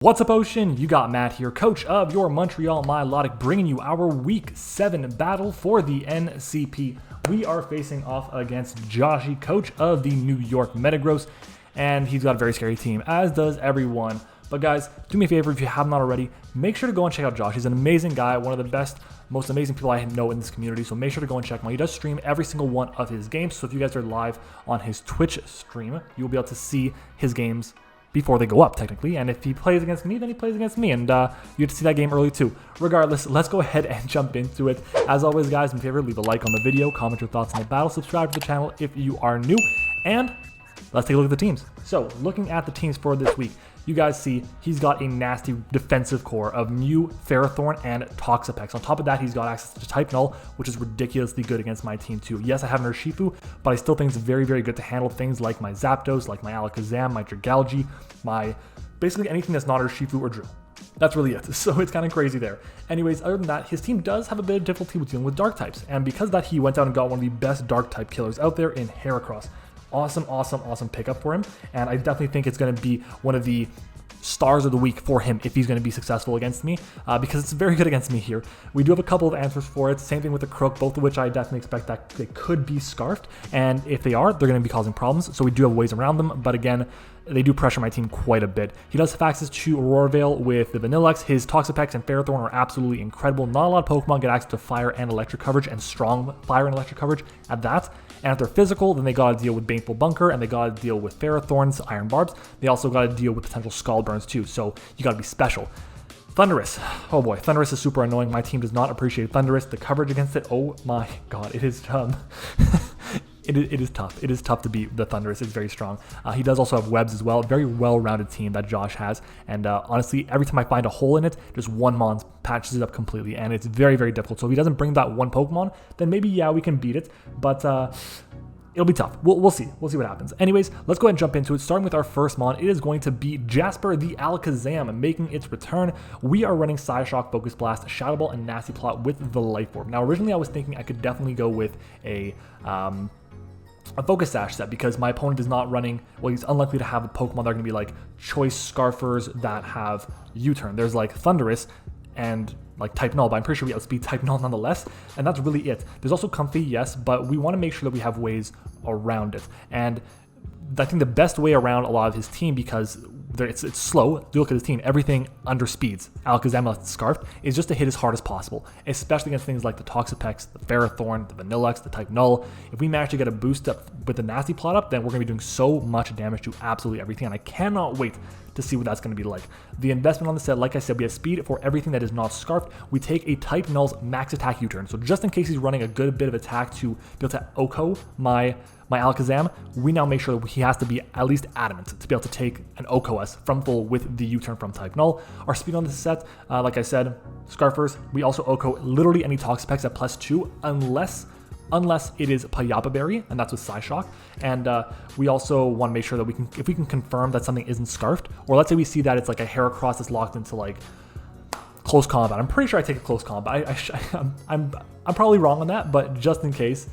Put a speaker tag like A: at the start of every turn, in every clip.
A: What's up, Ocean? You got Matt here, coach of your Montreal Milotic, bringing you our Week 7 battle for the NCP. We are facing off against Joshy, coach of the New York Metagross, and he's got a very scary team, as does everyone. But guys, do me a favor, if you have not already, make sure to go and check out Josh. He's an amazing guy, one of the best, most amazing people I know in this community, so make sure to go and check him out. He does stream every single one of his games, so if you guys are live on his Twitch stream, you'll be able to see his games before they go up, technically. And if he plays against me, then he plays against me, and you get to see that game early too. Regardless, let's go ahead and jump into it. As always, guys, do me a favor, leave a like on the video, comment your thoughts on the battle, subscribe to the channel if you are new, and let's take a look at the teams. So, looking at the teams for this week, you guys see he's got a nasty defensive core of Mew, Ferrothorn, and Toxapex. On top of that, he's got access to Type Null, which is ridiculously good against my team too. Yes, I have an Urshifu, but I still think it's very, very good to handle things like my Zapdos, like my Alakazam, my Dragalge, my basically anything that's not Urshifu or Drill. That's really it. So it's kind of crazy there. Anyways, other than that, his team does have a bit of difficulty with dealing with dark types. And because of that, he went out and got one of the best dark type killers out there in Heracross. Awesome pickup for him, and I definitely think it's going to be one of the stars of the week for him if he's going to be successful against me, because it's very good against me here. We do have a couple of answers for it. Same thing with the Crook, both of which I definitely expect that they could be scarfed, and if they are, they're going to be causing problems, so we do have ways around them, but again, they do pressure my team quite a bit. He does have access to Aurora Veil with the Vanilluxe. His Toxapex and Ferrothorn are absolutely incredible. Not a lot of Pokemon get access to fire and electric coverage, and strong fire and electric coverage at that. And if they're physical, then they gotta deal with Baneful Bunker, and they gotta deal with Ferrothorn's Iron Barbs. They also gotta deal with potential Scald Burns too, so you gotta be special. Thundurus, oh boy, Thundurus is super annoying. My team does not appreciate Thundurus. The coverage against it, oh my god, it is It is tough. It is tough to beat the Thundurus. It's very strong. He does also have webs as well. Very well-rounded team that Josh has. And honestly, every time I find a hole in it, just one Mon patches it up completely. And it's very, very difficult. So if he doesn't bring that one Pokemon, then maybe, yeah, we can beat it. But it'll be tough. We'll see. We'll see what happens. Anyways, let's go ahead and jump into it. Starting with our first Mon, it is going to be Jasper the Alakazam making its return. We are running Psyshock, Focus Blast, Shadow Ball, and Nasty Plot with the Life Orb. Now, originally I was thinking I could definitely go with a Focus Sash set, because my opponent is not running, well, he's unlikely to have a Pokemon that are going to be like choice Scarfers that have U-turn. There's like Thundurus and like Type Null, but I'm pretty sure we outspeed Type Null nonetheless, and that's really it. There's also Comfy, yes, but we want to make sure that we have ways around it. And I think the best way around a lot of his team, because it's slow, you look at his team, everything under speeds, Alakazam Scarf, is just to hit as hard as possible, especially against things like the Toxapex, the Ferrothorn, the Vanilluxe, the Type Null. If we manage to get a boost up with the Nasty Plot up, then we're going to be doing so much damage to absolutely everything, and I cannot wait to see what that's going to be like. The investment on the set, like I said, we have speed for everything that is not Scarfed. We take a Type Null's max attack U-turn, so just in case he's running a good bit of attack to be able to OHKO my Alakazam, we now make sure that he has to be at least adamant to be able to take an OHKO us from full with the U-turn from Type Null. Our speed on this set, like I said, Scarfers, we also OHKO literally any Toxapex at +2 unless it is Payapa Berry, and that's with Psyshock. And we also want to make sure that if we can confirm that something isn't Scarfed, or let's say we see that it's like a Heracross that's locked into like close combat. I'm pretty sure I take a close combat. I'm probably wrong on that, but just in case,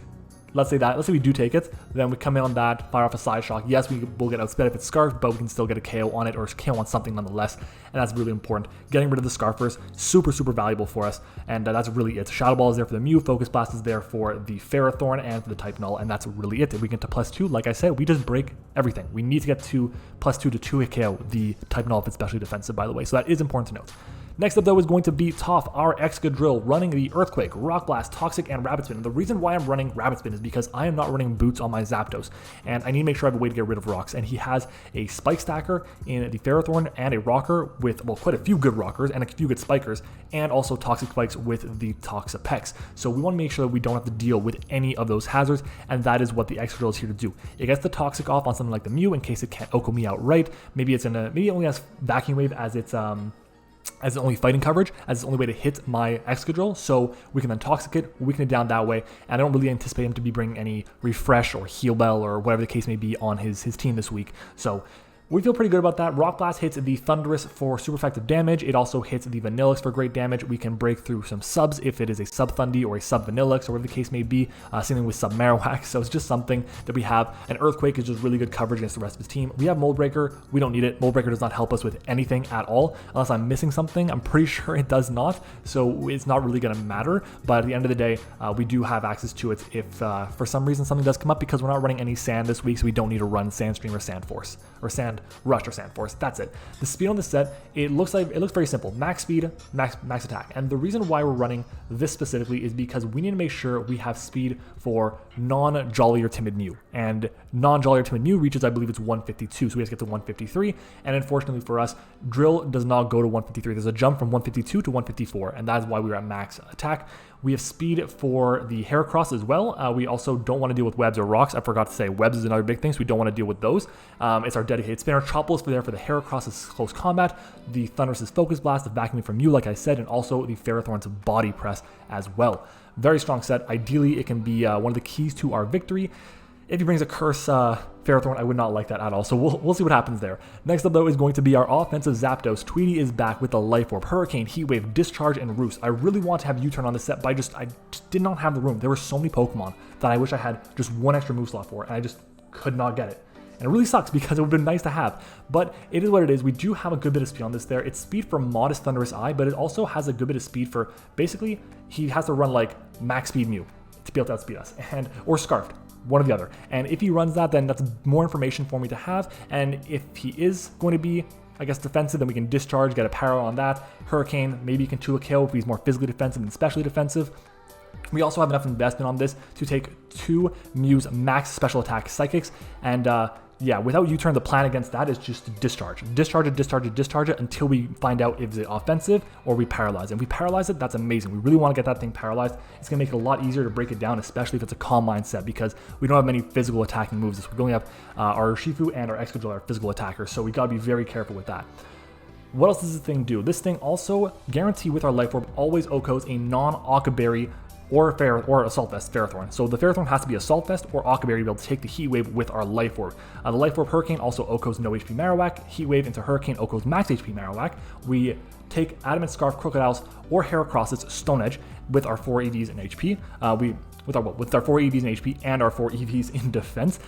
A: let's say we do take it, then we come in on that, fire off a Psyshock. Yes, we will get outsped if it's Scarfed, but we can still get a KO on it, or KO on something nonetheless, and that's really important. Getting rid of the Scarfers, super valuable for us, and that's really it. Shadow Ball is there for the Mew, Focus Blast is there for the Ferrothorn and for the Type Null, and that's really it. If we get to +2, like I said, we just break everything. We need to get to +2 to 2-hit KO the Type Null if it's specially defensive, by the way, so that is important to note. Next up, though, is going to be Toph, our Excadrill, running the Earthquake, Rock Blast, Toxic, and Rabbit Spin. And the reason why I'm running Rabbit Spin is because I am not running Boots on my Zapdos, and I need to make sure I have a way to get rid of rocks. And he has a Spike Stacker in the Ferrothorn and a Rocker with, well, quite a few good Rockers and a few good Spikers, and also Toxic Spikes with the Toxapex. So we want to make sure that we don't have to deal with any of those hazards, and that is what the Excadrill is here to do. It gets the Toxic off on something like the Mew in case it can't OHKO me outright. Maybe it only has Vacuum Wave as its only fighting coverage, as its only way to hit my Excadrill, so we can then Toxic it, weaken it down that way, and I don't really anticipate him to be bringing any Refresh or Heal Bell or whatever the case may be on his team this week. So We feel pretty good about that. Rock Blast hits the Thunderous for super effective damage. It also hits the Vanillix for great damage. We can break through some subs if it is a sub Thundy or a sub Vanillix or whatever the case may be. Same thing with sub Marowak. So it's just something that we have. And Earthquake is just really good coverage against the rest of his team. We have Mold Breaker. We don't need it. Mold Breaker does not help us with anything at all unless I'm missing something. I'm pretty sure it does not. So it's not really going to matter. But at the end of the day, we do have access to it if for some reason something does come up, because we're not running any Sand this week, so we don't need to run Sandstream or Sand Force or Sand Rush or Sand Force. That's it. The speed on this set, it looks very simple. Max speed, max attack. And the reason why we're running this specifically is because we need to make sure we have speed for non-Jolly or Timid Mew. And non-Jolly or Timid Mew reaches, I believe it's 152, so we have to get to 153. And unfortunately for us, Drill does not go to 153. There's a jump from 152 to 154, and that is why we were at max attack. We have speed for the Heracross as well. We also don't want to deal with webs or rocks. I forgot to say webs is another big thing, so we don't want to deal with those. It's our dedicated spinner. Chopples for the Heracross is close combat. The Thunderous is Focus Blast, the Vacuuming from Mew, like I said, and also the Ferrothorn's Body Press as well. Very strong set. Ideally, it can be one of the keys to our victory. If he brings a Curse Ferrothorn, I would not like that at all. So we'll see what happens there. Next up, though, is going to be our offensive Zapdos. Tweety is back with the Life Orb, Hurricane, Heat Wave, Discharge, and Roost. I really want to have U-Turn on this set, but I just did not have the room. There were so many Pokemon that I wish I had just one extra move slot for, and I just could not get it. And it really sucks because it would have been nice to have. But it is what it is. We do have a good bit of speed on this there. It's speed for Modest Thunderous Eye, but it also has a good bit of speed for, basically, he has to run like max speed Mew to be able to outspeed us, or Scarfed. One or the other. And if he runs that, then that's more information for me to have. And if he is going to be, I guess, defensive, then we can Discharge, get a Power on that. Hurricane, maybe you can Tula KO if he's more physically defensive than specially defensive. We also have enough investment on this to take 2 Mew's max special attack Psychics, and yeah, without U-Turn, the plan against that is just to discharge it until we find out if it's offensive or we paralyze it. If we paralyze it, that's amazing. We really want to get that thing paralyzed. It's going to make it a lot easier to break it down, especially if it's a Calm Mind set, because we don't have many physical attacking moves. We only have our Urshifu and our Excadrill are physical attackers, so we got to be very careful with that. What else does this thing do? This thing also guarantee with our Life Orb always OHKOs a non-Occa Berry or Assault Vest Ferrothorn. So the Ferrothorn has to be Assault Vest or Occa Berry to be able to take the Heat Wave with our Life Orb. The Life Orb Hurricane also OHKOs no HP Marowak. Heat Wave into Hurricane OHKOs max HP Marowak. We take Adamant Scarf, Crocodiles, or Heracross's Stone Edge with our 4 EVs in HP. With our 4 EVs in HP and our 4 EVs in defense.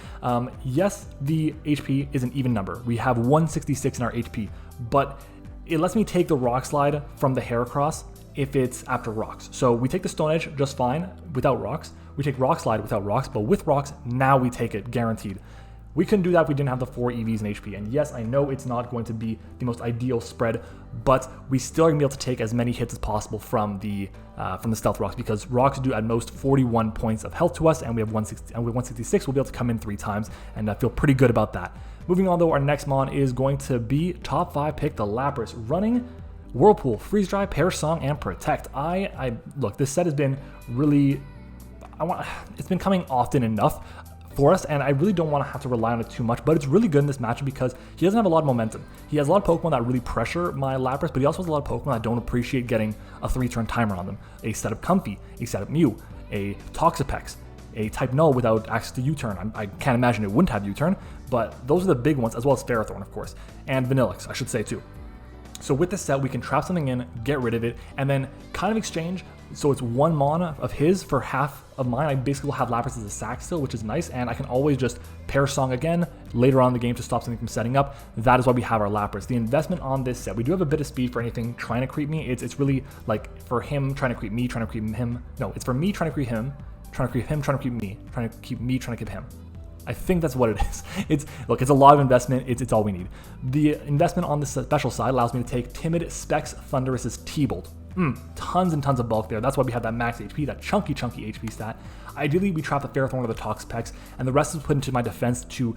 A: Yes, the HP is an even number. We have 166 in our HP, but it lets me take the Rock Slide from the Heracross if it's after rocks. So we take the Stone Edge just fine without rocks. We take Rock Slide without rocks, but with rocks, now we take it, guaranteed. We couldn't do that if we didn't have the 4 EVs in HP. And yes, I know it's not going to be the most ideal spread, but we still are gonna be able to take as many hits as possible from the Stealth Rocks, because rocks do at most 41 points of health to us, and we have 166. We'll be able to come in 3 times, and I feel pretty good about that. Moving on though, our next mon is going to be top 5 pick, the Lapras, running Whirlpool, Freeze Dry, Perish Song, and Protect. Look, this set has been really, it's been coming often enough for us, and I really don't want to have to rely on it too much, but it's really good in this matchup because he doesn't have a lot of momentum. He has a lot of Pokemon that really pressure my Lapras, but he also has a lot of Pokemon that don't appreciate getting a 3-turn timer on them. A set of Comfey, a set of Mew, a Toxapex, a Type Null without access to U-Turn. I can't imagine it wouldn't have U-Turn, but those are the big ones, as well as Ferrothorn, of course, and Vanillix, I should say too. So with this set, we can trap something in, get rid of it, and then kind of exchange. So it's 1 mana of his for half of mine. I basically will have Lapras as a sack still, which is nice, and I can always just Perish Song again later on in the game to stop something from setting up. That is why we have our Lapras. The investment on this set, we do have a bit of speed for anything trying to creep me. It's really like for him trying to creep me, trying to creep him. No, it's for me trying to creep him, trying to creep him, trying to creep me, trying to keep me, trying to keep him. I think that's what it is. Look, it's a lot of investment. It's all we need. The investment on the special side allows me to take Timid, Specs, Thunderous's T-Bolt. Tons and tons of bulk there. That's why we have that max HP, that chunky HP stat. Ideally, we trap the Ferrothorn or the Toxapex, and the rest is put into my defense to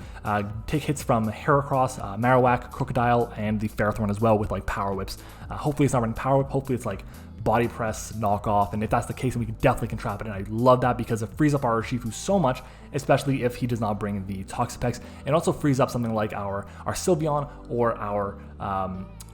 A: take hits from Heracross, Marowak, Crocodile, and the Ferrothorn as well with like Power Whips. Hopefully it's not running Power Whip. Hopefully it's like Body Press, Knock Off, and if that's the case, then we can definitely trap it, and I love that because it frees up our Urshifu so much, especially if he does not bring the Toxapex. It also frees up something like our Sylveon or our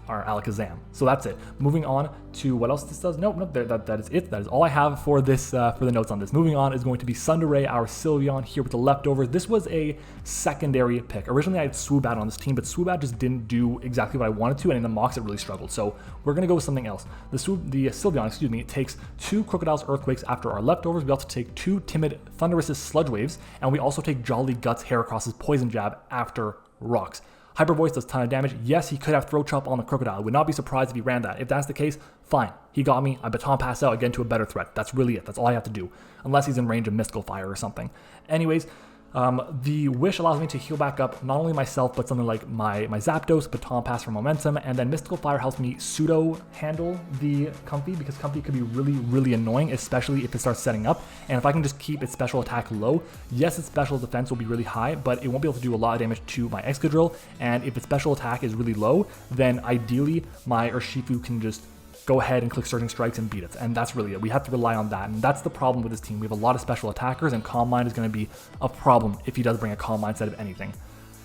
A: our Alakazam. So that's it. Moving on to what else this does. Nope, that is it. That is all I have for this, for the notes on this. Moving on is going to be Sundere, our Sylveon here with the leftovers. This was a secondary pick. Originally I had Swoobat on this team, but Swoobat just didn't do exactly what I wanted to, and in the mocks it really struggled. So we're gonna go with something else. The Sylveon, excuse me, it takes 2 Crocodile's Earthquakes after our leftovers. We also take 2 Timid Thunderous' Sludge Waves, and we also take Jolly Guts Heracross's Poison Jab after Rocks. Hyper Voice does a ton of damage. Yes, he could have Throat Chop on the Crocodile. Would not be surprised if he ran that. If that's the case, fine. He got me. I Baton Pass out again to a better threat. That's really it. That's all I have to do. Unless he's in range of Mystical Fire or something. Anyways, the Wish allows me to heal back up not only myself, but something like my Zapdos, Baton Pass for momentum, and then Mystical Fire helps me pseudo handle the Comfey, because Comfey could be really, really annoying, especially if it starts setting up. And if I can just keep its special attack low, yes, its special defense will be really high, but it won't be able to do a lot of damage to my Excadrill. And if its special attack is really low, then ideally my Urshifu can just go ahead and click Surging Strikes and beat it. And that's really it. We have to rely on that. And that's the problem with this team. We have a lot of special attackers, and Calm Mind is going to be a problem if he does bring a Calm Mind instead of anything.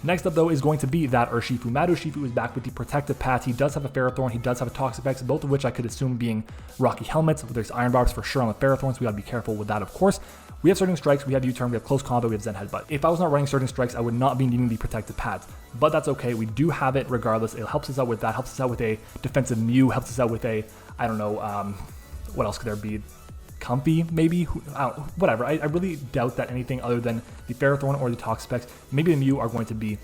A: Next up, though, is going to be that Urshifu. MattOshea is back with the Protective Pads. He does have a Ferrothorn. He does have a Toxapex, both of which I could assume being Rocky Helmets. There's Iron Barbs for sure on the Ferrothorn, so we got to be careful with that, of course. We have Surging Strikes, we have U-Turn, we have Close Combat, we have Zen Headbutt. If I was not running Surging Strikes, I would not be needing the Protective Pads. But that's okay, we do have it regardless. It helps us out with that, helps us out with a defensive Mew, helps us out with a, I don't know, what else could there be? Comfey, maybe? Whatever. I really doubt that anything other than the Ferrothorn or the Toxapex, maybe the Mew, are going to be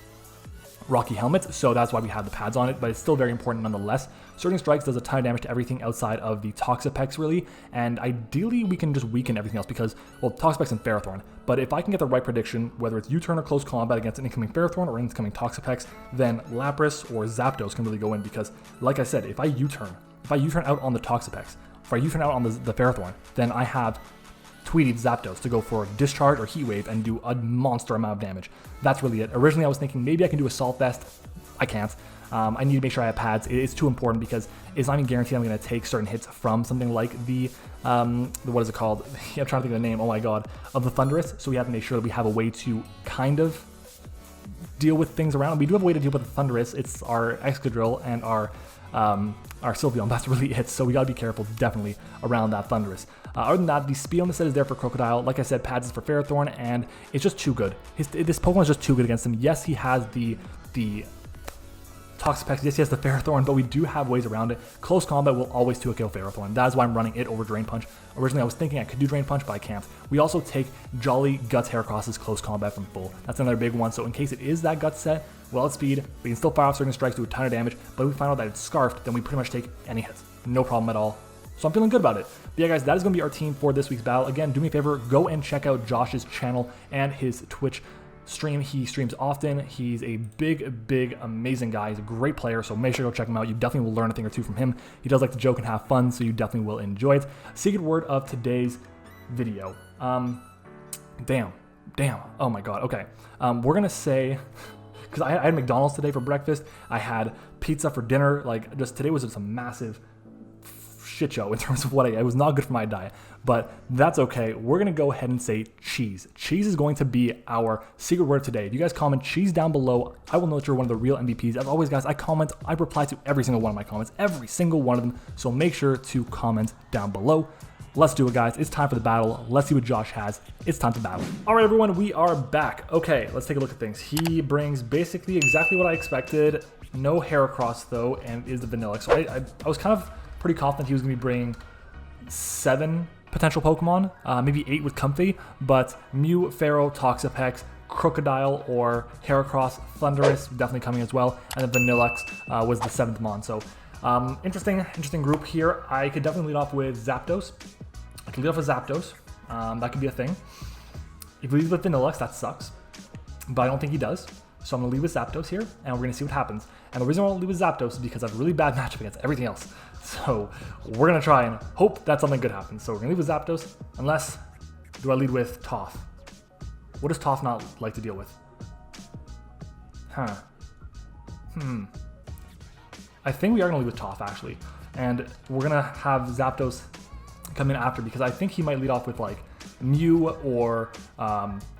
A: Rocky Helmets, so that's why we have the pads on it, but it's still very important nonetheless. Surging Strikes does a ton of damage to everything outside of the Toxapex, really, and ideally we can just weaken everything else because, well, Toxapex and Ferrothorn, but if I can get the right prediction, whether it's U-Turn or Close Combat against an incoming Ferrothorn or incoming Toxapex, then Lapras or Zapdos can really go in because, like I said, if I U-Turn out on the Toxapex, if I U-Turn out on the Ferrothorn, then I have Tweety Zapdos to go for Discharge or Heat Wave and do a monster amount of damage. That's really it. Originally I was thinking maybe I can do Assault Vest. I can't. I need to make sure I have pads. It's too important because it's not even guaranteed I'm going to take certain hits from something like the what is it called? I'm trying to think of the name, oh my god, of the Thunderous. So we have to make sure that we have a way to kind of deal with things around. We do have a way to deal with the Thunderous. It's our Excadrill and our Sylveon. That's really it. So we got to be careful, definitely, around that Thunderous. Other than that, the speed on the set is there for Crocodile. Like I said, pads is for Ferrothorn, and it's just too good. This Pokemon is just too good against him. Yes, he has the Toxapex, yes, he has the Ferrothorn, but we do have ways around it. Close Combat will always 2-KO Ferrothorn. That is why I'm running it over Drain Punch. Originally, I was thinking I could do Drain Punch, but I can't. We also take Jolly Guts Heracross's Close Combat from full. That's another big one, so in case it is that Guts set, well at speed, we can still fire off Surging Strikes, do a ton of damage, but if we find out that it's Scarfed, then we pretty much take any hits. No problem at all. So I'm feeling good about it. But yeah, guys, that is going to be our team for this week's battle. Again, do me a favor, go and check out Josh's channel and his Twitch stream. He streams often. He's a big, amazing guy. He's a great player, so make sure to go check him out. You definitely will learn a thing or two from him. He does like to joke and have fun, so you definitely will enjoy it. Secret word of today's video. Damn. Oh my god. Okay. We're going to say, because I had McDonald's today for breakfast. I had pizza for dinner. Like, just today was just a massive shit show in terms of what it was not good for my diet, but that's okay. We're gonna go ahead and say cheese. Cheese is going to be our secret word today. If you guys comment cheese down below, I will know that you're one of the real MVPs. As always, guys, I reply to every single one of my comments, every single one of them, so make sure to comment down below. Let's do it, guys. It's time for the battle. Let's see what Josh has. It's time to battle. All right, everyone, we are back. Okay, let's take a look at things. He brings basically exactly what I expected. No Heracross, though, and is the Vanilla. So I was kind of pretty confident he was going to be bringing 7 potential Pokemon, maybe 8 with Comfey, but Mew, Pharaoh, Toxapex, Crocodile, or Heracross, Thunderous definitely coming as well, and then Vanilluxe was the 7th Mon. So interesting group here. I could definitely lead off with Zapdos. I can lead off with Zapdos. That could be a thing. If we lead with Vanilluxe, that sucks, but I don't think he does. So I'm going to lead with Zapdos here, and we're going to see what happens. And the reason I want to lead with Zapdos is because I have a really bad matchup against everything else. So we're going to try and hope that something good happens. So we're going to lead with Zapdos, unless, do I lead with Toph? What does Toph not like to deal with? I think we are going to lead with Toph, actually. And we're going to have Zapdos come in after, because I think he might lead off with, like, Mew or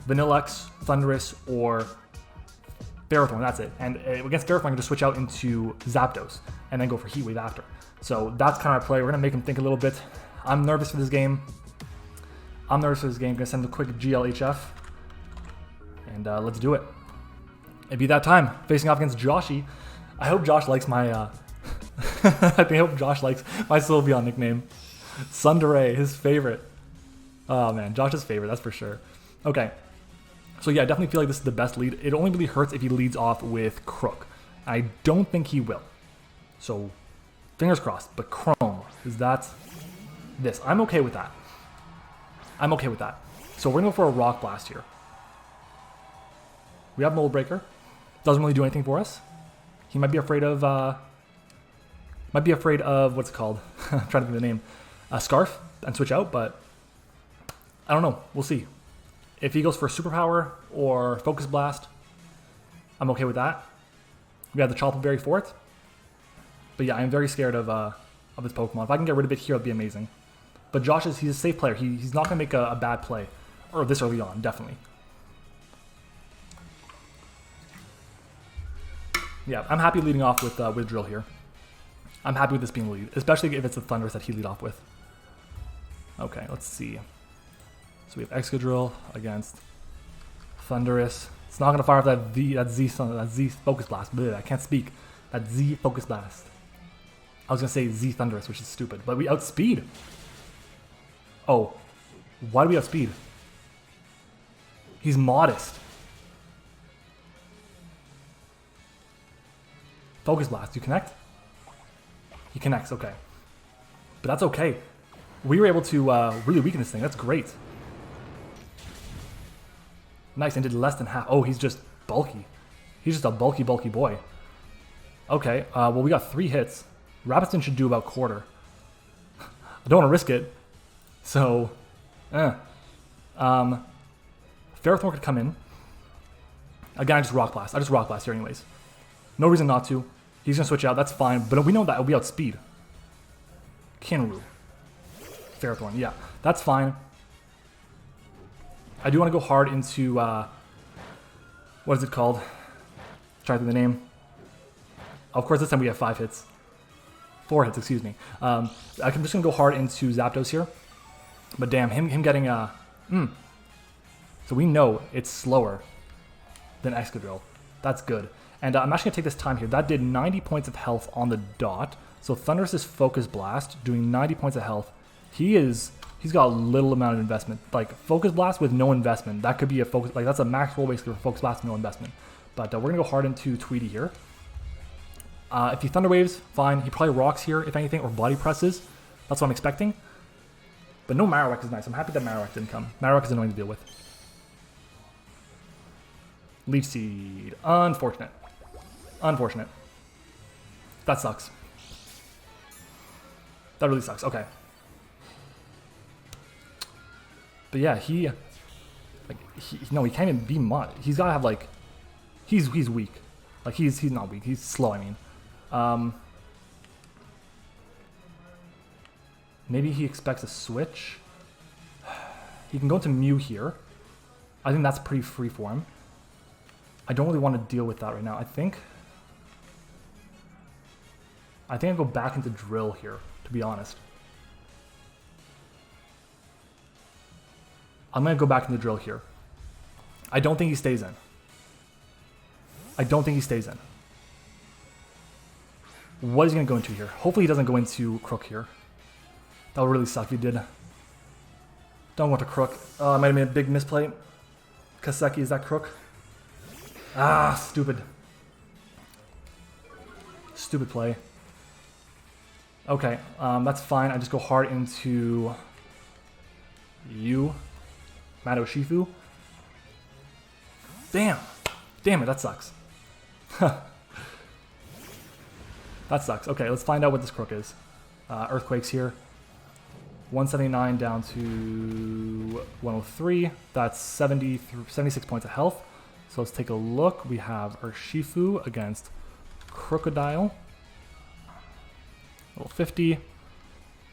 A: Vanilluxe, Thunderous, or Ferrothorn, that's it. And against Ferrothorn, I can just switch out into Zapdos and then go for Heat Wave after. So that's kind of my play. We're going to make him think a little bit. I'm nervous for this game. I'm going to send a quick GLHF. And let's do it. It'd be that time. Facing off against Joshy. I hope Josh likes my... I hope Josh likes my Sylveon nickname. Sundere, his favorite. Oh man, Josh's favorite, that's for sure. Okay. So yeah, I definitely feel like this is the best lead. It only really hurts if he leads off with Crook. I don't think he will. So, fingers crossed. But Chrome, is that this? I'm okay with that. I'm okay with that. So we're going to go for a Rock Blast here. We have Mold Breaker. Doesn't really do anything for us. He might be afraid of, what's it called? I'm trying to think of the name. Scarf and switch out, but I don't know. We'll see. If he goes for Superpower or Focus Blast, I'm okay with that. We have the Chople Berry for it. But yeah, I'm very scared of this Pokemon. If I can get rid of it here, it'd be amazing. But Josh he's a safe player. He's not going to make a bad play. Or this early on, definitely. Yeah, I'm happy leading off with Drill here. I'm happy with this being the lead, especially if it's the Thundurus that he lead off with. Okay, let's see. So we have Excadrill against Thundurus. It's not going to fire off that Z Focus Blast. Bleh, I can't speak. That Z Focus Blast. I was going to say Z Thundurus, which is stupid. But we outspeed. Oh. Why do we outspeed? He's modest. Focus Blast. You connect? He connects. Okay. But that's okay. We were able to really weaken this thing. That's great. Nice, and did less than half. Oh, he's just bulky. He's just a bulky boy. Okay, well, we got 3 hits. Rapiston should do about quarter. I don't want to risk it. So, Ferrothorn could come in. Again, I just Rock Blast. I just Rock Blast here anyways. No reason not to. He's going to switch out. That's fine. But we know that we outspeed. Kinru. Ferrothorn. Yeah, that's fine. I do want to go hard into, what is it called? Try to think the name. Of course, this time we have 5 hits. 4 hits, excuse me. I'm just going to go hard into Zapdos here. But damn, him getting, So we know it's slower than Excadrill. That's good. And I'm actually going to take this time here. That did 90 points of health on the dot. So Thundurus' Focus Blast, doing 90 points of health. He's got a little amount of investment. Like, Focus Blast with no investment. That could be a Focus... Like, that's a max roll basically for Focus Blast with no investment. But we're going to go hard into Tweety here. If he Thunder Waves, fine. He probably rocks here, if anything, or Body Presses. That's what I'm expecting. But no Marowak is nice. I'm happy that Marowak didn't come. Marowak is annoying to deal with. Leech Seed. Unfortunate. Unfortunate. That sucks. That really sucks. Okay. But yeah, he can't even be mod. He's gotta have like, he's weak. Like he's not weak. He's slow. I mean, maybe he expects a switch. He can go into Mew here. I think that's pretty free for him. I don't really want to deal with that right now. I think I go back into Drill here, to be honest. I'm going to go back into Drill here. I don't think he stays in. I don't think he stays in. What is he going to go into here? Hopefully he doesn't go into Crook here. That would really suck if he did. Don't want to Crook. Oh, I might have made a big misplay. Kaseki, is that Crook? Ah, stupid. Stupid play. Okay, that's fine. I just go hard into you. MattOshea. Damn. Damn it, that sucks. That sucks. Okay, let's find out what this Crook is. Earthquakes here. 179 down to 103. That's 76 points of health. So let's take a look. We have Urshifu against Crocodile. Level 50.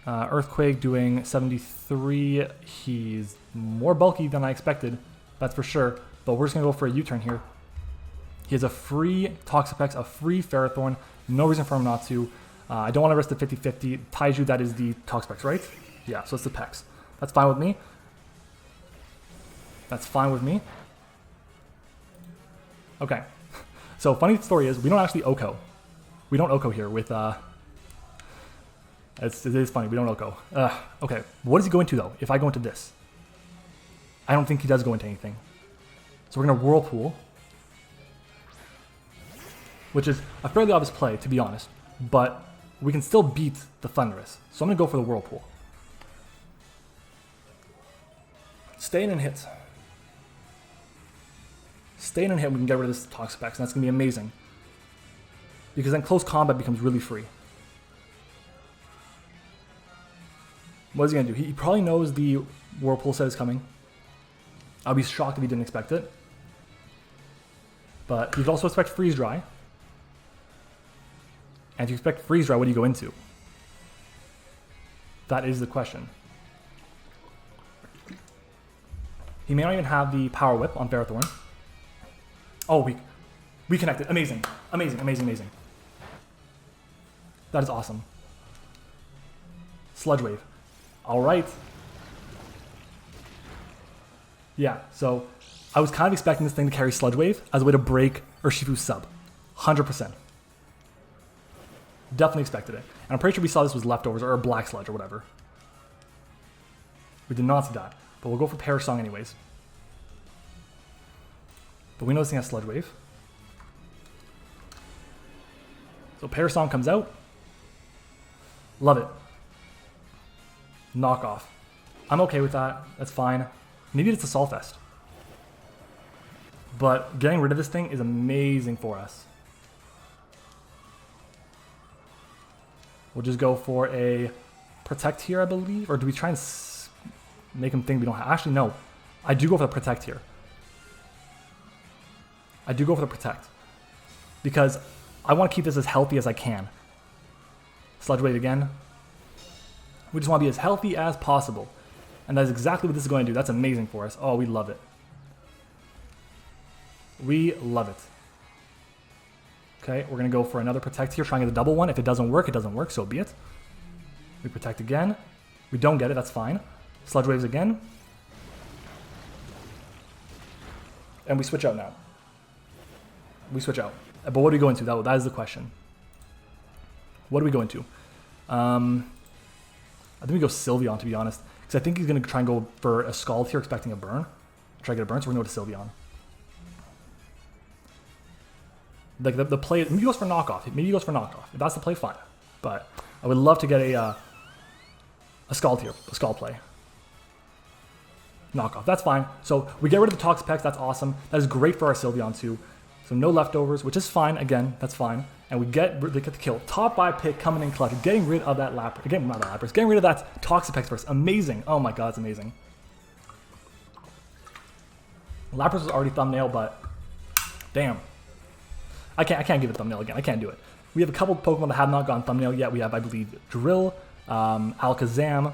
A: Earthquake doing 73. He's more bulky than I expected. That's for sure. But we're just going to go for a U-turn here. He has a free Toxapex, a free Ferrothorn. No reason for him not to. I don't want to risk the 50-50. Taiju, that is the Toxapex, right? Yeah, so it's the Pex. That's fine with me. That's fine with me. Okay. So funny story is, we don't actually Oko. We don't Oko here with... it is funny, we don't Oko. Okay, what does he go into though? If I go into this? I don't think he does go into anything. So we're going to Whirlpool. Which is a fairly obvious play, to be honest. But we can still beat the Thundurus. So I'm going to go for the Whirlpool. Stay in and hit. Stay in and hit, we can get rid of this Toxapex, and that's going to be amazing. Because then close combat becomes really free. What is he going to do? He probably knows the Whirlpool set is coming. I'll be shocked if he didn't expect it. But he could also expect Freeze Dry. And if you expect Freeze Dry, what do you go into? That is the question. He may not even have the Power Whip on Ferrothorn. Oh, we connected. Amazing. Amazing, amazing, amazing. That is awesome. Sludge Wave. All right. Yeah, so I was kind of expecting this thing to carry Sludge Wave as a way to break Urshifu's sub. 100%. Definitely expected it. And I'm pretty sure we saw this was leftovers or a Black Sludge or whatever. We did not see that. But we'll go for Perish Song anyways. But we know this thing has Sludge Wave. So Perish Song comes out. Love it. Knockoff. I'm okay with that. That's fine. Maybe it's a Solfest. But getting rid of this thing is amazing for us. We'll just go for a Protect here, I believe. Or do we try and make him think we don't have... Actually, no. I do go for the Protect here. I do go for the Protect. Because I want to keep this as healthy as I can. Sludge Wave again. We just want to be as healthy as possible. And that's exactly what this is going to do. That's amazing for us. Oh, we love it. We love it. Okay, we're going to go for another Protect here. Trying to get the double one. If it doesn't work, so be it. We Protect again. We don't get it, that's fine. Sludge Waves again. And we switch out now. We switch out. But what do we go into? That is the question. What do we go into? I think we go Sylveon, to be honest. Because I think he's going to try and go for a Scald here, expecting a burn. Try to get a burn, so we're going to go to Sylveon. Like the play, maybe he goes for knockoff. Maybe he goes for knockoff. If that's the play, fine. But I would love to get a Scald here, a Scald play. Knockoff, that's fine. So we get rid of the Toxapex, that's awesome. That is great for our Sylveon too. So no leftovers, which is fine, again, that's fine. And we get the kill. Top 5 pick coming in clutch, getting rid of that Lapras, again, not that Lapras, getting rid of that Toxapex first. Amazing, oh my god, it's amazing. Lapras was already thumbnail, but damn. I can't give it thumbnail again. I can't do it. We have a couple Pokemon that have not gone thumbnail yet. We have, I believe, Drill, Alakazam,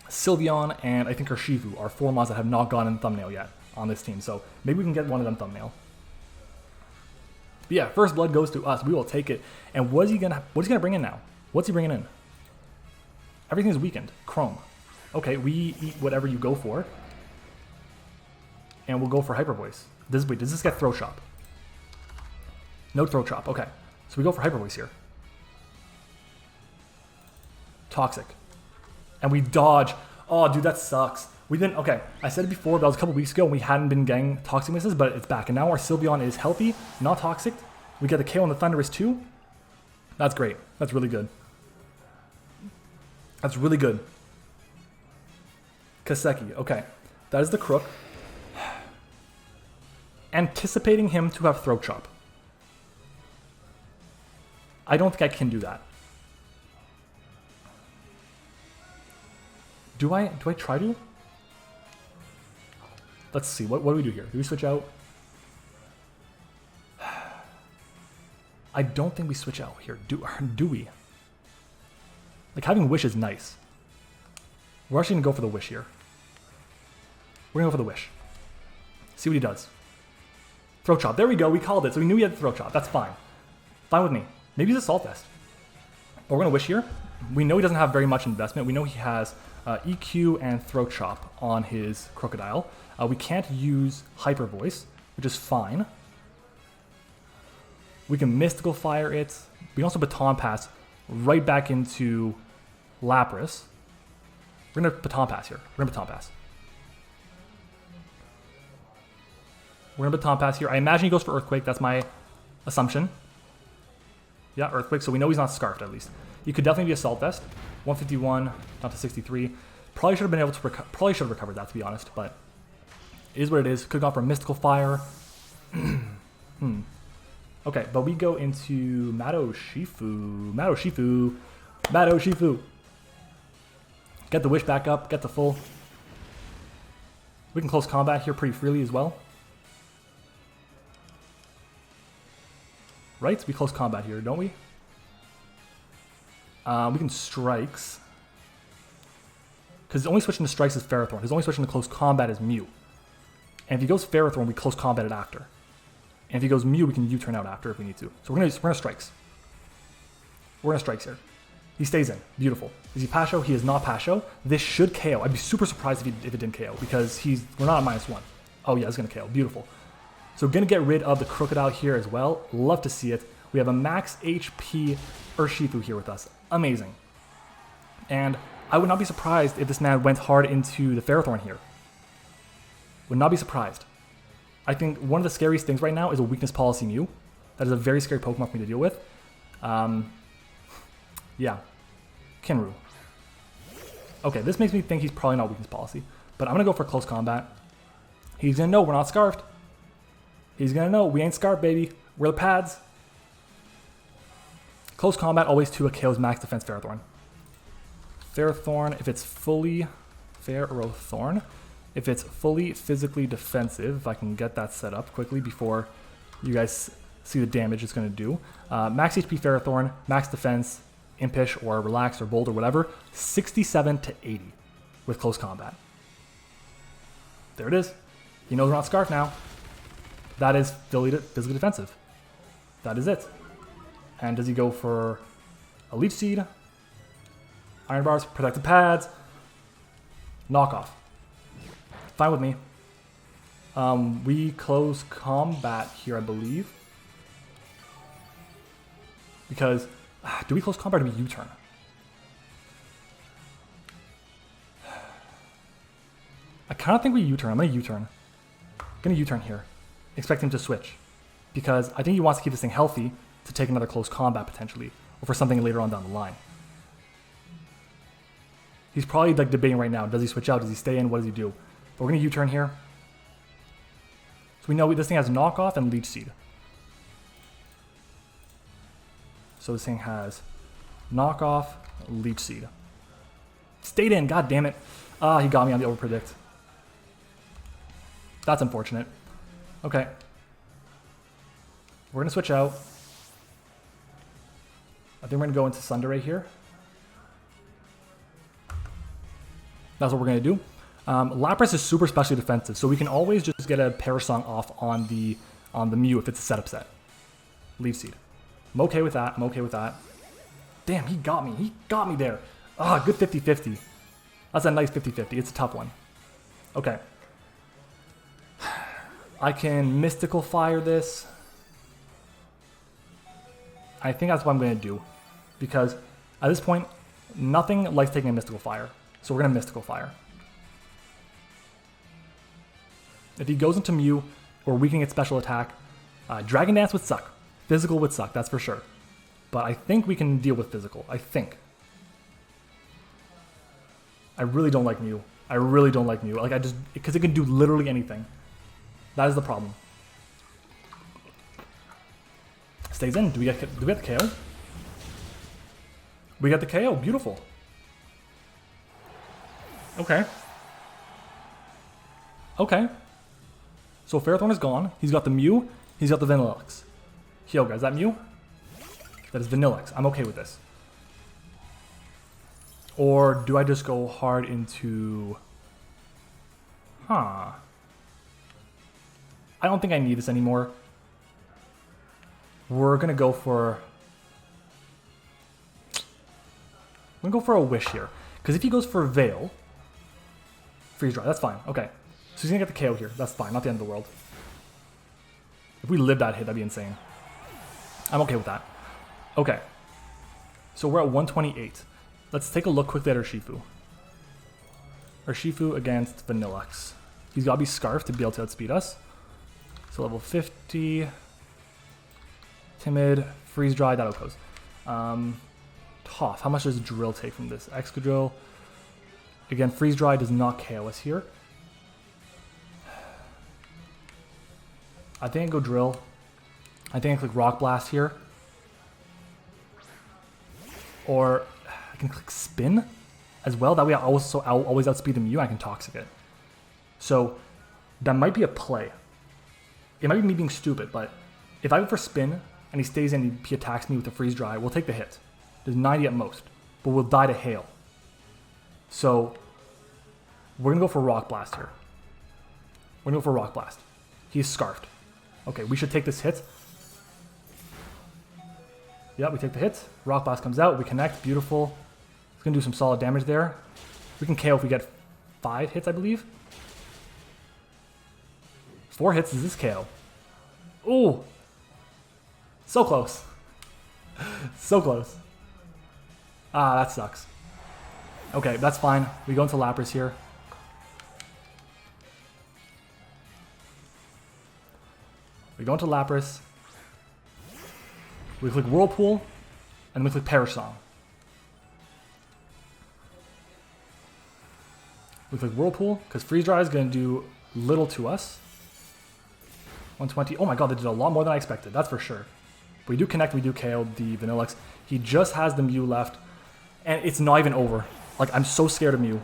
A: Sylveon, and I think Urshifu are 4 mods that have not gone in thumbnail yet on this team. So maybe we can get one of them thumbnail. But yeah, first blood goes to us. We will take it. And what's he gonna bring in now? What's he bringing in? Everything is weakened. Chrome. Okay, we eat whatever you go for. And we'll go for Hyper Voice. Wait, does this get Throw Chop? No Throw Chop. Okay. So we go for Hyper Voice here. Toxic. And we dodge. Oh, dude, that sucks. We didn't... Okay, I said it before, that was a couple weeks ago, and we hadn't been getting Toxic misses, but it's back. And now our Sylveon is healthy, not toxic. We get the KO on the Thundurus too. That's great. That's really good. That's really good. Kaseki. Okay. That is the Crook. Anticipating him to have Throat Chop. I don't think I can do that. Do I try to? Let's see. What do we do here? Do we switch out? I don't think we switch out here. Do we? Like, having Wish is nice. We're actually going to go for the Wish here. We're going to go for the Wish. See what he does. Throat Chop. There we go. We called it. So we knew he had Throat Chop. That's fine. Fine with me. Maybe he's a Salt Vest. But we're going to Wish here. We know he doesn't have very much investment. We know he has EQ and Throat Chop on his Crocodile. We can't use Hyper Voice, which is fine. We can Mystical Fire it. We can also Baton Pass right back into Lapras. We're going to Baton Pass here. We're going to Baton Pass. We're going to Baton Pass here. I imagine he goes for Earthquake. That's my assumption. Yeah, Earthquake. So we know he's not Scarfed at least. He could definitely be a Salt Vest. 151 down to 63. Probably should have been able to probably should have recovered that, to be honest, but it is what it is. Could have gone for Mystical Fire. Okay, but we go into MattOshea. MattOshea. Get the Wish back up. Get the full. We can close combat here pretty freely as well. Right? We close combat here, don't we? We can Strikes. Because his only switching to Strikes is Ferrothorn. His only switching to close combat is Mew. And if he goes Ferrothorn, we close combat it after. And if he goes Mew, we can U-turn out after if we need to. So we're gonna Strikes. We're gonna Strikes here. He stays in. Beautiful. Is he Pasho? He is not Pasho. This should KO. I'd be super surprised if it didn't KO because we're not at -1. Oh yeah, it's gonna KO. Beautiful. So gonna get rid of the Crocodile here as well. Love to see it. We have a max HP Urshifu here with us. Amazing. And I would not be surprised if this man went hard into the Ferrothorn here. Would not be surprised. I think one of the scariest things right now is a Weakness Policy Mew. That is a very scary Pokemon for me to deal with. Yeah. Kinru. Okay, this makes me think he's probably not Weakness Policy. But I'm going to go for Close Combat. He's going to know we're not Scarfed. He's going to know we ain't Scarfed, baby. We're the pads. Close Combat always 2 KOs max defense Ferrothorn. Ferrothorn, if it's fully Ferrothorn, if it's fully physically defensive, if I can get that set up quickly before you guys see the damage it's going to do. Max HP Ferrothorn, max defense, Impish or Relax or Bold or whatever, 67 to 80 with Close Combat. There it is. He knows we're not Scarf now. That is physically defensive. That is it. And does he go for a Leech Seed? Iron Bars, Protected Pads, Knockoff. Fine with me. We close combat here, I believe. Because, do we close combat or do we U-turn? I kind of think we U-turn. I'm going to U-turn. I'm going to U-turn here. Expect him to switch. Because I think he wants to keep this thing healthy to take another close combat potentially. Or for something later on down the line. He's probably like debating right now. Does he switch out? Does he stay in? What does he do? But we're going to U-turn here. So we know this thing has Knockoff and Leech Seed. So this thing has Knockoff, Leech Seed. Stayed in, god damn it. Ah, he got me on the overpredict. That's unfortunate. Okay. We're going to switch out. I think we're going to go into Sundere here. That's what we're going to do. Lapras is super specially defensive, so we can always just get a Parasong off on the Mew if it's a setup set. Leaf Seed. I'm okay with that. I'm okay with that. Damn, he got me. He got me there. Ah, good 50-50. That's a nice 50-50. It's a tough one. Okay. I can Mystical Fire this. I think that's what I'm going to do. Because at this point, nothing likes taking a Mystical Fire. So we're going to Mystical Fire. If he goes into Mew, we're weakening its special attack. Dragon Dance would suck. Physical would suck, that's for sure. But I think we can deal with Physical. I think. I really don't like Mew. I really don't like Mew. Like, because it can do literally anything. That is the problem. Stays in. Do we get the KO? We got the KO. Beautiful. Okay. Okay. So Ferrothorn is gone. He's got the Mew. He's got the Vanillix. Hyuga, is that Mew? That is Vanillix. I'm okay with this. Or do I just go hard into... Huh. I don't think I need this anymore. We're going to go for... I'm going to go for a Wish here. Because if he goes for Veil... Freeze Dry, that's fine. Okay. So he's going to get the KO here. That's fine. Not the end of the world. If we live that hit, that'd be insane. I'm okay with that. Okay. So we're at 128. Let's take a look quickly at Urshifu. Urshifu against Vanilluxe. He's got to be Scarf to be able to outspeed us. So level 50. Timid. Freeze Dry. That'll close. Tough. How much does Drill take from this? Excadrill. Again, Freeze Dry does not KO us here. I think I go Drill. I think I click Rock Blast here. Or I can click Spin as well. That way I'll always outspeed the Mew. I can Toxic it. So that might be a play. It might be me being stupid, but if I go for Spin and he stays in and he attacks me with the Freeze Dry, we'll take the hit. There's 90 at most, but we'll die to Hail. So we're going to go for Rock Blast here. We're going to go for Rock Blast. He's Scarfed. Okay, we should take this hit. Yeah, we take the hit. Rock Blast comes out. We connect. Beautiful. It's going to do some solid damage there. We can KO if we get 5 hits, I believe. 4 hits is this KO. Ooh. So close. So close. Ah, that sucks. Okay, that's fine. We go into Lapras here. We go into Lapras. We click Whirlpool, and we click Perish Song. We click Whirlpool, because Freeze Dry is going to do little to us. 120. Oh my god, they did a lot more than I expected. That's for sure. We do connect, we do KO the Vanilluxe. He just has the Mew left, and it's not even over. Like, I'm so scared of Mew.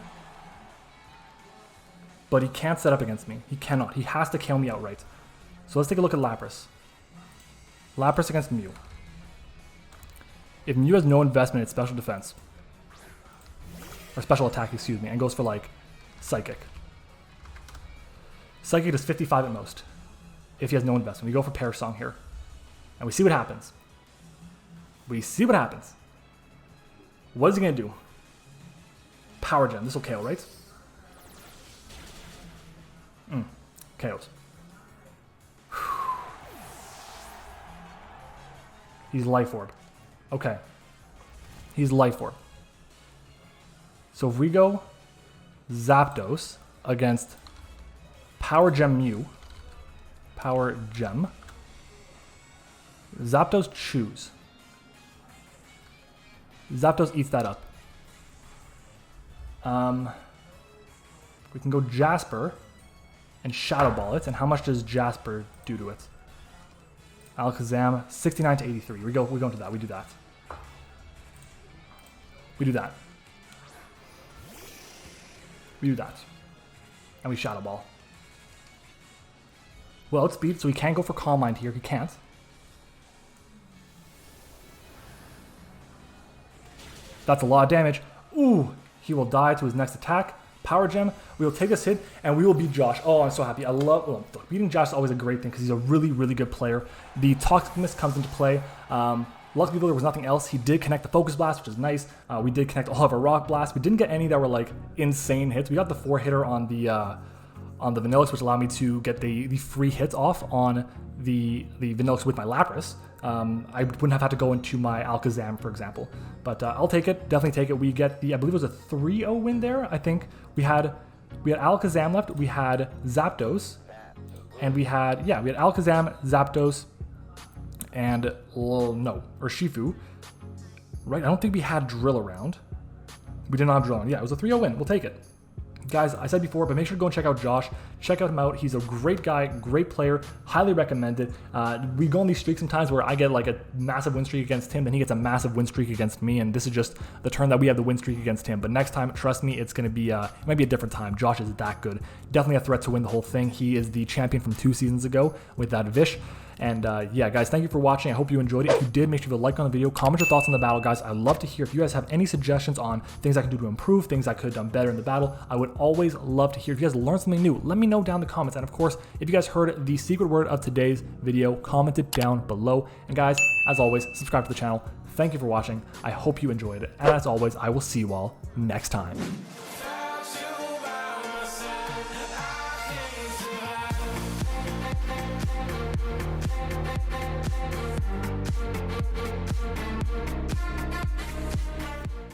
A: But he can't set up against me. He cannot. He has to KO me outright. So let's take a look at Lapras. Lapras against Mew. If Mew has no investment in special defense, or special attack, excuse me, and goes for like Psychic. Psychic does 55 at most. If he has no investment. We go for Perish Song here. And we see what happens. We see what happens. What is he going to do? Power Gem. This will KO, right? KOs. He's Life Orb. Okay. He's Life Orb. So if we go Zapdos against Power Gem Mew. Power Gem. Zapdos choose. Zapdos eats that up. We can go Jasper and Shadow Ball it. And how much does Jasper do to it? Alakazam, 69 to 83. We go into that. We do that. We do that. We do that. And we Shadow Ball. Well, outspeed, so he can't go for Calm Mind here. He can't. That's a lot of damage. Ooh, he will die to his next attack. Power Gem. We will take this hit, and we will beat Josh. Oh, I'm so happy. I love... Oh, look, beating Josh is always a great thing because he's a really, really good player. The Toxicness comes into play. Luckily, there was nothing else. He did connect the Focus Blast, which is nice. We did connect all of our Rock Blast. We didn't get any that were, like, insane hits. We got the 4-hitter on the Vanilluxe, which allowed me to get the free hits off on the Vanilluxe with my Lapras. I wouldn't have had to go into my Alakazam, for example. But I'll take it. Definitely take it. We get the... I believe it was a 3-0 win there. I think we had Alakazam left. We had Zapdos. And we had... Yeah, we had Alakazam, Zapdos, and... Well, no. Urshifu. Right? I don't think we had Drill around. We did not have Drill around. Yeah, it was a 3-0 win. We'll take it. Guys, I said before, but make sure to go and check out Josh. Check him out. He's a great guy, great player, highly recommended. We go on these streaks sometimes where I get like a massive win streak against him, then he gets a massive win streak against me, and this is just the turn that we have the win streak against him. But next time, trust me, it's going to be, it might be a different time. Josh is that good. Definitely a threat to win the whole thing. He is the champion from 2 seasons ago with that Vish. And yeah, guys, thank you for watching. I hope you enjoyed it. If you did, make sure to like on the video, comment your thoughts on the battle, guys. I'd love to hear if you guys have any suggestions on things I can do to improve, things I could have done better in the battle. I would always love to hear. If you guys learned something new, let me know down in the comments. And of course, if you guys heard the secret word of today's video, comment it down below. And guys, as always, subscribe to the channel. Thank you for watching. I hope you enjoyed it. And as always, I will see you all next time.